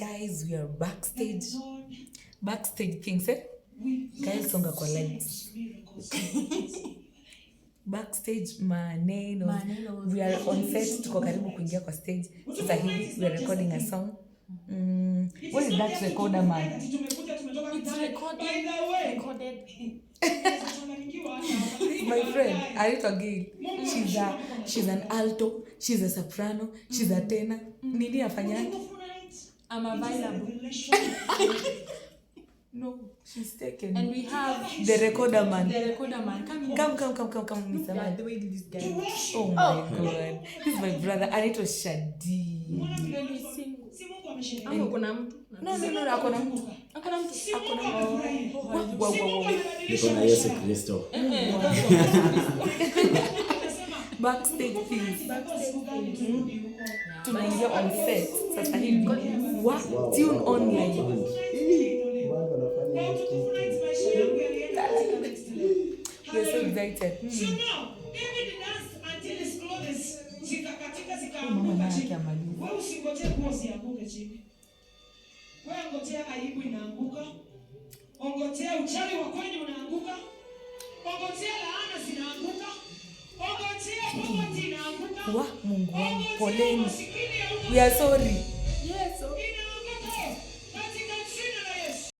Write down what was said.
Guys, we are backstage things, guys, songa kwa lights. Backstage maneno. We are on set, tuko karibu kuingia kwa stage. Sasa hivi we are recording a song. What is that recorder, man? It's recorded. My friend, Arito Gil, she's an alto, she's a soprano, she's a tenor. Nini afanyani? I'm available. No, she's taken. And we have the recorder man. Come, Mr. Man. The way this guy. Oh my God. This is my brother. Arito Shadi. Ama kuna mtu? No, akona mtu. Wow. Niko na Yesu Kristo. Backstage things. Tunaingia on set. Sasa hivi. Wow. Tune online. We're so excited. So now, David danced until his clothes zikakatika Mama yake amaliza. Wewe usingoje nguo zianguke chini. Wewe ngojea aibu inaanguka. Ongojea uchawi wa kweli unaanguka. Ongojea laana zinaanguka. Ongojea poverty inaanguka. Mungu wangu, poleni. We are sorry.